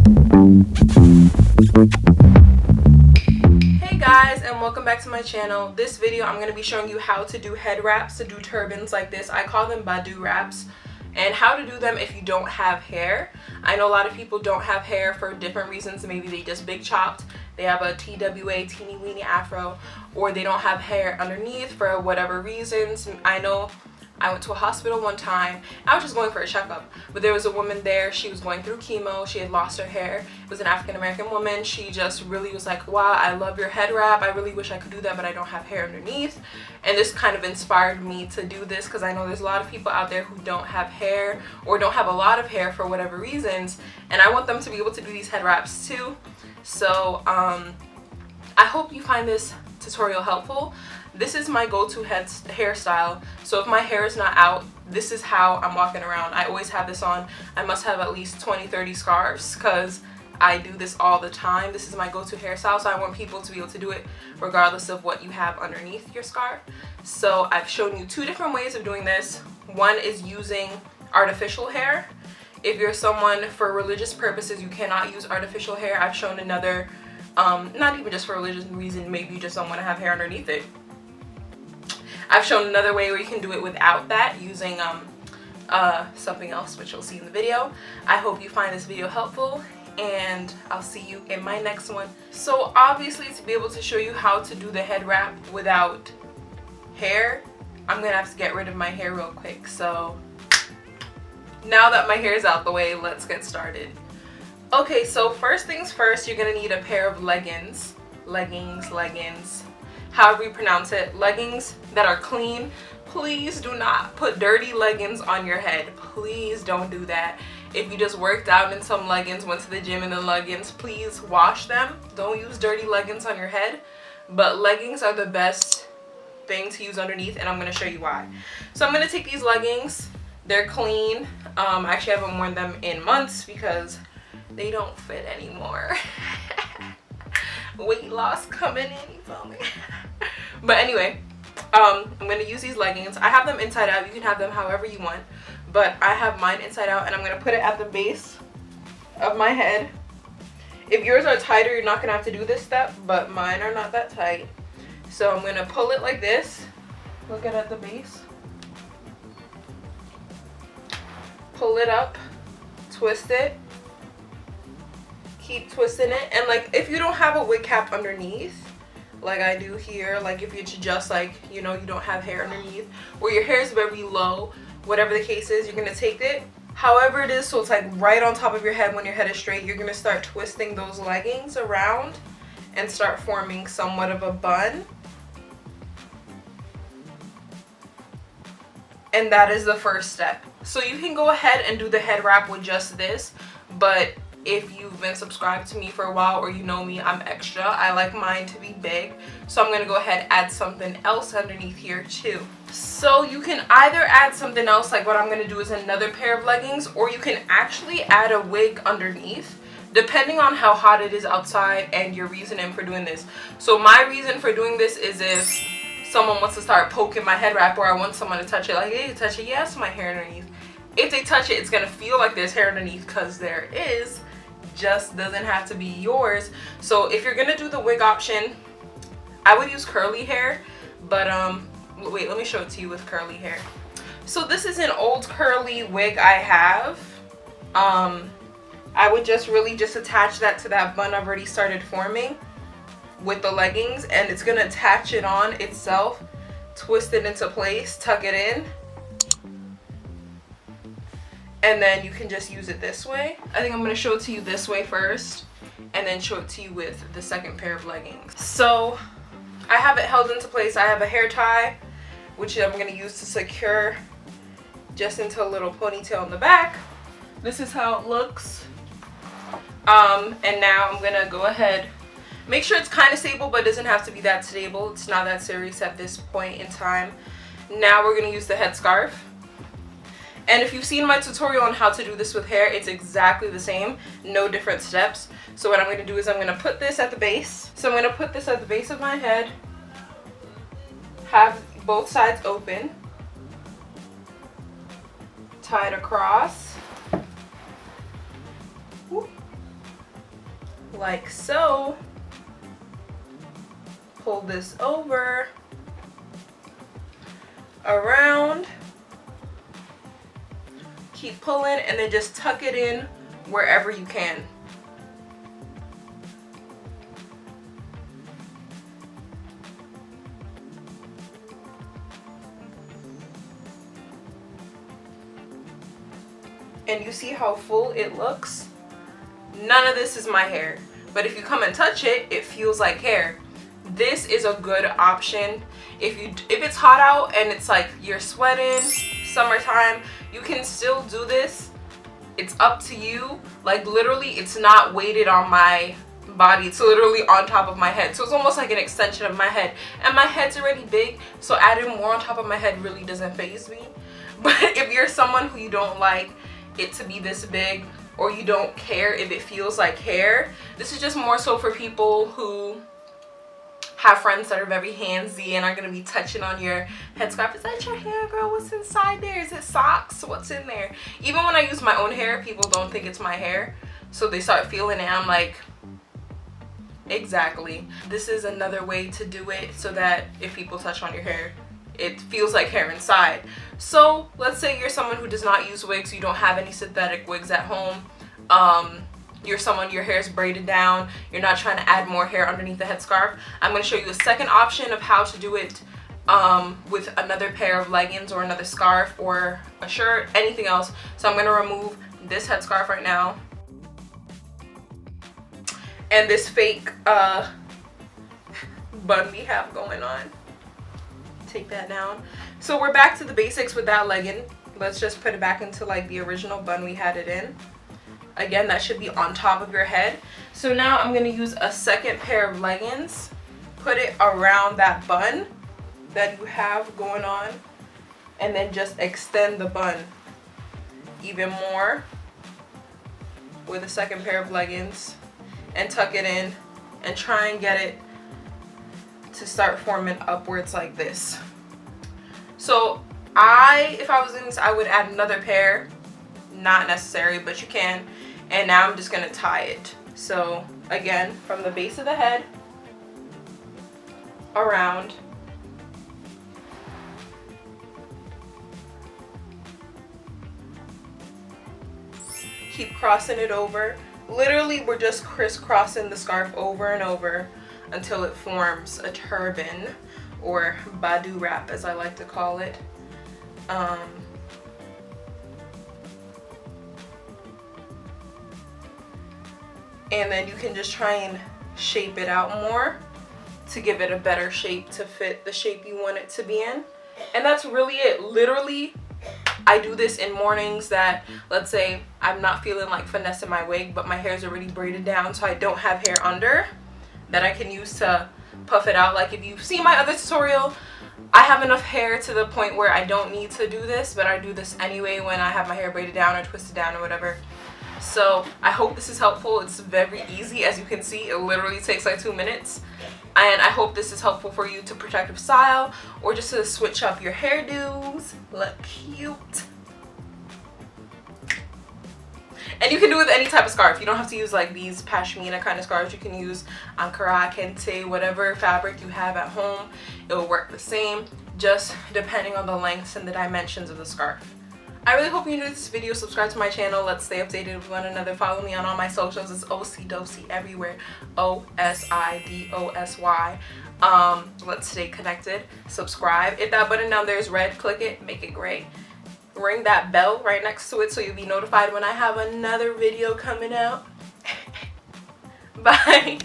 Hey guys, and welcome back to my channel. This video I'm going to be showing you how to do head wraps, to do turbans like this. I call them Badu wraps, and how to do them if you don't have hair. I know a lot of people don't have hair for different reasons. Maybe they just big chopped, they have a TWA, teeny weeny afro, or they don't have hair underneath for whatever reasons. I know I went to a hospital one time. I was just going for a checkup, but there was a woman there. She was going through chemo. She had lost her hair. It was an African-American woman. She just really was like, wow, I love your head wrap. I really wish I could do that, but I don't have hair underneath. And this kind of inspired me to do this, because I know there's a lot of people out there who don't have hair or don't have a lot of hair for whatever reasons, and I want them to be able to do these head wraps too. So I hope you find this tutorial helpful. This is my go-to hairstyle, so if my hair is not out, this is how I'm walking around. I always have this on. I must have at least 20-30 scarves because I do this all the time. This is my go-to hairstyle, so I want people to be able to do it regardless of what you have underneath your scarf. So I've shown you two different ways of doing this. One is using artificial hair. If you're someone for religious purposes, you cannot use artificial hair. I've shown another, not even just for religious reason, maybe you just don't want to have hair underneath it. I've shown another way where you can do it without that, using something else, which you'll see in the video. I hope you find this video helpful, and I'll see you in my next one. So obviously, to be able to show you how to do the head wrap without hair, I'm gonna have to get rid of my hair real quick. So now that my hair is out the way, let's get started. Okay, so first things first, you're gonna need a pair of leggings, however you pronounce it, leggings that are clean. Please do not put dirty leggings on your head. Please don't do that. If you just worked out in some leggings, went to the gym in the leggings, please wash them. Don't use dirty leggings on your head. But leggings are the best thing to use underneath, and I'm going to show you why. So I'm going to take these leggings. They're clean. Actually, I haven't worn them in months because they don't fit anymore. Weight loss coming in, you feel me? But anyway, I'm going to use these leggings. I have them inside out. You can have them however you want, but I have mine inside out, and I'm going to put it at the base of my head. If yours are tighter, you're not going to have to do this step, but mine are not that tight. So I'm going to pull it like this. Look at the base. Pull it up, twist it. Keep twisting it, and like if you don't have a wig cap underneath like I do here, like if it's just like, you know, you don't have hair underneath, or your hair is very low, whatever the case is, you're gonna take it however it is, so it's like right on top of your head when your head is straight. You're gonna start twisting those leggings around and start forming somewhat of a bun, and that is the first step. So you can go ahead and do the head wrap with just this, but if you've been subscribed to me for a while, or you know me, I'm extra. I like mine to be big. So I'm going to go ahead and add something else underneath here too. So you can either add something else, like what I'm going to do is another pair of leggings, or you can actually add a wig underneath, depending on how hot it is outside and your reasoning for doing this. So my reason for doing this is if someone wants to start poking my head wrap, or I want someone to touch it, like, hey, touch it, yes, my hair underneath. If they touch it, it's going to feel like there's hair underneath, because there is. Just doesn't have to be yours. So if you're gonna do the wig option, I would use curly hair, but wait, let me show it to you with curly hair. So this is an old curly wig I have. I would just really just attach that to that bun I've already started forming with the leggings, and it's gonna attach it on itself, twist it into place, tuck it in, and then you can just use it this way. I think I'm going to show it to you this way first, and then show it to you with the second pair of leggings. So I have it held into place. I have a hair tie, which I'm going to use to secure just into a little ponytail in the back. This is how it looks. And now I'm going to go ahead, make sure it's kind of stable, but it doesn't have to be that stable. It's not that serious at this point in time. Now we're going to use the headscarf. And if you've seen my tutorial on how to do this with hair, it's exactly the same, no different steps. So what I'm going to do is I'm going to put this at the base. So I'm going to put this at the base of my head, have both sides open, tie it across, like so. Pull this over, around, keep pulling, and then just tuck it in wherever you can. And you see how full it looks? None of this is my hair, but if you come and touch it, it feels like hair. This is a good option if it's hot out and it's like you're sweating, summertime, you can still do this. It's up to you. Like literally, it's not weighted on my body, it's literally on top of my head, so it's almost like an extension of my head, and my head's already big, so adding more on top of my head really doesn't faze me. But if you're someone who you don't like it to be this big, or you don't care if it feels like hair, this is just more so for people who have friends that are very handsy and are going to be touching on your headscarf. Is that your hair, girl? What's inside there? Is it socks? What's in there? Even when I use my own hair, people don't think it's my hair, so they start feeling it. I'm like, exactly. This is another way to do it so that if people touch on your hair, it feels like hair inside. So let's say you're someone who does not use wigs, you don't have any synthetic wigs at home, you're someone, your hair is braided down, you're not trying to add more hair underneath the headscarf. I'm going to show you a second option of how to do it with another pair of leggings or another scarf or a shirt, anything else. So I'm going to remove this headscarf right now and this fake bun we have going on. Take that down. So we're back to the basics with that legging. Let's just put it back into like the original bun we had it in. Again, that should be on top of your head. So now I'm going to use a second pair of leggings, put it around that bun that you have going on, and then just extend the bun even more with a second pair of leggings and tuck it in and try and get it to start forming upwards like this. So if I was doing this, I would add another pair. Not necessary, but you can. And now I'm just going to tie it. So again, from the base of the head around, keep crossing it over. Literally, we're just crisscrossing the scarf over and over until it forms a turban, or badu wrap as I like to call it. And then you can just try and shape it out more to give it a better shape to fit the shape you want it to be in. And that's really it. Literally, I do this in mornings that, let's say I'm not feeling like finessing my wig, but my hair is already braided down, so I don't have hair under that I can use to puff it out. Like if you see my other tutorial, I have enough hair to the point where I don't need to do this, but I do this anyway when I have my hair braided down or twisted down or whatever. So I hope this is helpful. It's very easy. As you can see, it literally takes like 2 minutes. And I hope this is helpful for you to protective style or just to switch up your hairdos. Look cute. And you can do it with any type of scarf. You don't have to use like these pashmina kind of scarves. You can use ankara, kente, whatever fabric you have at home. It will work the same, just depending on the lengths and the dimensions of the scarf. I really hope you enjoyed this video. Subscribe to my channel. Let's stay updated with one another. Follow me on all my socials. It's OC everywhere. OSIDOSY. Let's stay connected. Subscribe. If that button down there is red, click it. Make it gray. Ring that bell right next to it so you'll be notified when I have another video coming out. Bye.